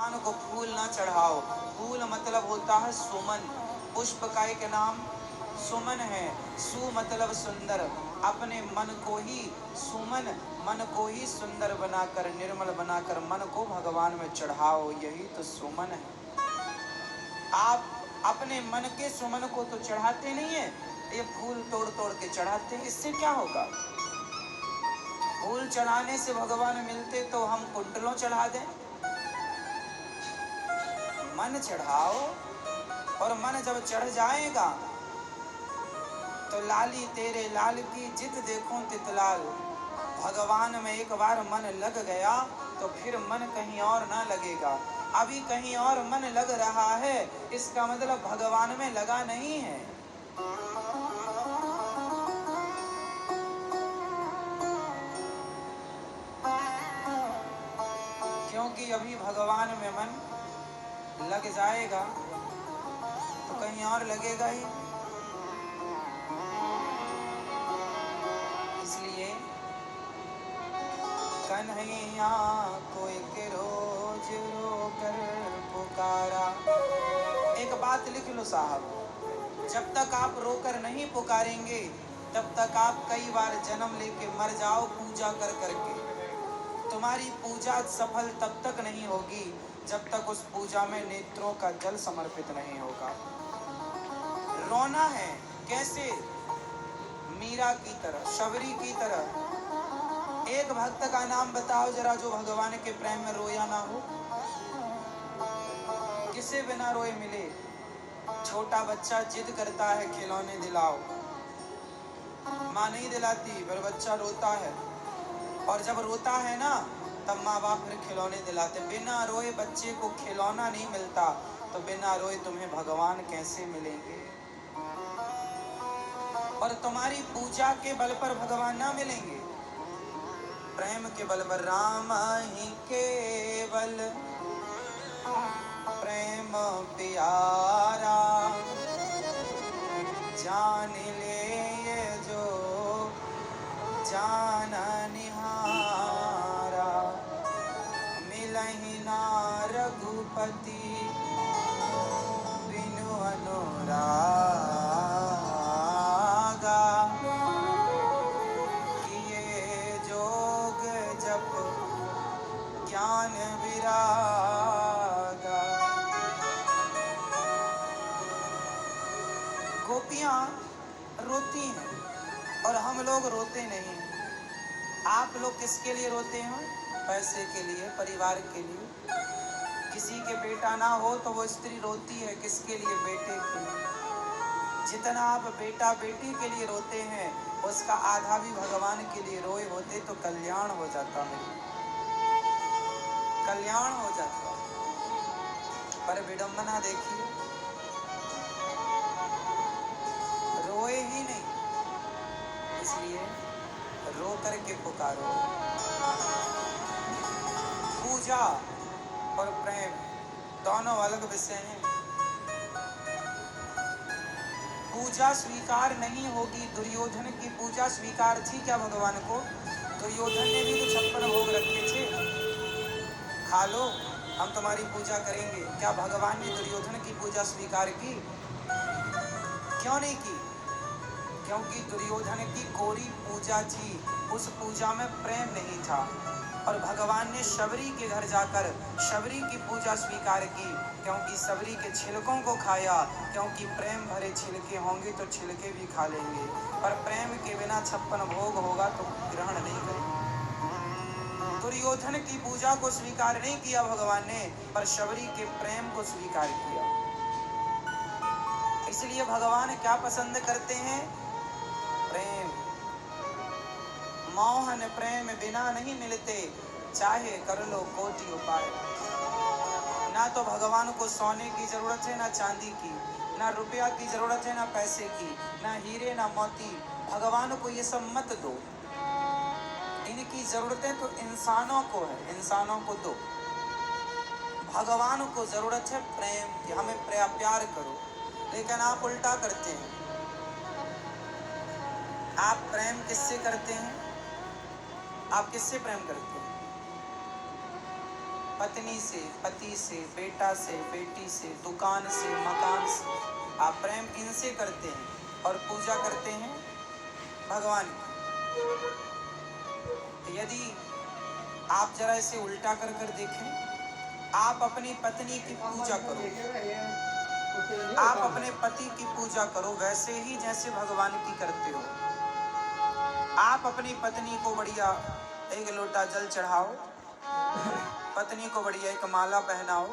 भगवान को फूल ना चढ़ाओ। फूल मतलब होता है सुमन। पुष्प का एक नाम सुमन है। सु मतलब सुंदर। अपने मन को ही सुमन, मन को ही सुंदर बनाकर, निर्मल बनाकर मन को भगवान में चढ़ाओ, यही तो सुमन है। आप अपने मन के सुमन को तो चढ़ाते नहीं है, ये फूल तोड़ तोड़ के चढ़ाते हैं। इससे क्या होगा? फूल चढ़ाने से भगवान मिलते तो हम कुंडलों चढ़ा दें। मन चढ़ाओ, और मन जब चढ़ जाएगा तो लाली तेरे लाल की जित देखूं तितलाल। भगवान में एक बार मन लग गया तो फिर मन कहीं और ना लगेगा। अभी कहीं और मन लग रहा है, इसका मतलब भगवान में लगा नहीं है। क्योंकि अभी भगवान में मन लग जाएगा तो कहीं और लगेगा ही। इसलिए कन्हैया को एक रोज रोकर पुकारा। एक बात लिख लो साहब, जब तक आप रोकर नहीं पुकारेंगे तब तक आप कई बार जन्म लेके मर जाओ पूजा कर करके। तुम्हारी पूजा सफल तब तक नहीं होगी जब तक उस पूजा में नेत्रों का जल समर्पित नहीं होगा। रोना है कैसे? मीरा की तरह, शबरी की तरह। एक भक्त का नाम बताओ जरा जो भगवान के प्रेम में रोया ना हो। किसे बिना रोए मिले? छोटा बच्चा जिद करता है खिलौने दिलाओ, माँ नहीं दिलाती, फिर बच्चा रोता है, और जब रोता है ना तब माँ बाप फिर खिलौने दिलाते। बिना रोए बच्चे को खिलौना नहीं मिलता, तो बिना रोए तुम्हें भगवान कैसे मिलेंगे? और तुम्हारी पूजा के बल पर भगवान ना मिलेंगे, प्रेम के बल पर। राम ही केवल प्रेम प्यारा, जान ले ये जो जान निहारा। मिलहि ना रघुपति बिनु अनुरागा। किए जोग जप ज्ञान विरागा। गोपियां रोती हैं और हम लोग रोते नहीं। आप लोग किसके लिए रोते हैं? पैसे के लिए, परिवार के लिए। किसी के बेटा ना हो तो वो स्त्री रोती है, किसके लिए? बेटे के लिए। जितना आप बेटा बेटी के लिए रोते हैं उसका आधा भी भगवान के लिए रोए होते तो कल्याण हो जाता है, कल्याण हो जाता। पर विडंबना देखिए, रोए ही नहीं। इसलिए रो करके पुकारो। पूजा और प्रेम दोनों अलग विषय हैं। पूजा स्वीकार नहीं होगी। दुर्योधन की पूजा स्वीकार थी क्या भगवान को? दुर्योधन ने भी तो 56 भोग रखे थे, खा लो हम तुम्हारी पूजा करेंगे। क्या भगवान ने दुर्योधन की पूजा स्वीकार की? क्यों नहीं की? क्योंकि दुर्योधन की कोरी पूजा थी, उस पूजा में प्रेम नहीं था। और भगवान ने शबरी के घर जाकर शबरी की पूजा स्वीकार की, क्योंकि शबरी के छिलकों को खाया। क्योंकि प्रेम भरे छिलके होंगे तो छिलके भी खा लेंगे, पर प्रेम के बिना 56 भोग होगा तो ग्रहण नहीं करेंगे। दुर्योधन की पूजा को स्वीकार नहीं किया भगवान ने, पर शबरी के प्रेम को स्वीकार किया। इसलिए भगवान क्या पसंद करते हैं? प्रेम। मोहन प्रेम बिना नहीं मिलते, चाहे कर लो कोटि उपाय। ना तो भगवान को सोने की जरूरत है, ना चांदी की, ना रुपया की जरूरत है, ना पैसे की, ना हीरे ना मोती। भगवान को ये सब मत दो। इनकी जरूरतें तो इंसानों को है, इंसानों को दो। भगवान को जरूरत है प्रेम की, हमें प्यार करो। लेकिन आप उल्टा करते हैं। आप प्रेम किससे करते हैं? आप किससे प्रेम करते हैं? पत्नी से, पति से, बेटा से, बेटी से, दुकान से, मकान से, आप प्रेम किनसे करते हैं और पूजा करते हैं भगवान की। यदि आप जरा इसे उल्टा कर कर देखें, आप अपनी पत्नी की पूजा करो, आप अपने पति की पूजा करो वैसे ही जैसे भगवान की करते हो। आप अपनी पत्नी को बढ़िया एक लोटा जल चढ़ाओ, पत्नी को बढ़िया एक माला पहनाओ,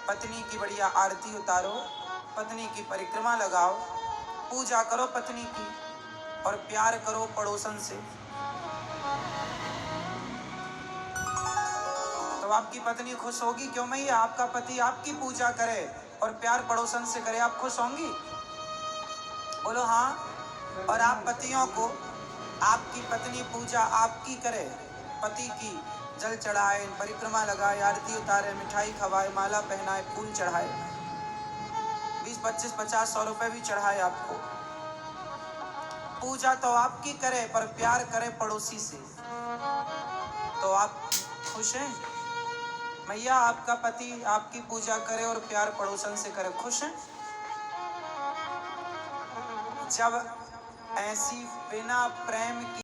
पत्नी की बढ़िया आरती उतारो, पत्नी की परिक्रमा लगाओ, पूजा करो पत्नी की और प्यार करो पड़ोसन से। तो आपकी पत्नी खुश होगी क्यों मैया? आपका पति आपकी पूजा करे और प्यार पड़ोसन से करे, आप खुश होंगी? बोलो हाँ। और आप पतियों को आपकी पत्नी पूजा आपकी करे, पति की जल चढ़ाए, परिक्रमा लगाए, आरती उतारे, मिठाई खवाए, माला पहनाए, फूल चढ़ाए, 20, 25, 50, 100 रुपए भी चढ़ाए आपको। पूजा तो आपकी करे पर प्यार करे पड़ोसी से, तो आप खुश हैं? मैया आपका पति आपकी पूजा करे और प्यार पड़ोसन से करे, खुश हैं? जब ऐसी बिना प्रेम की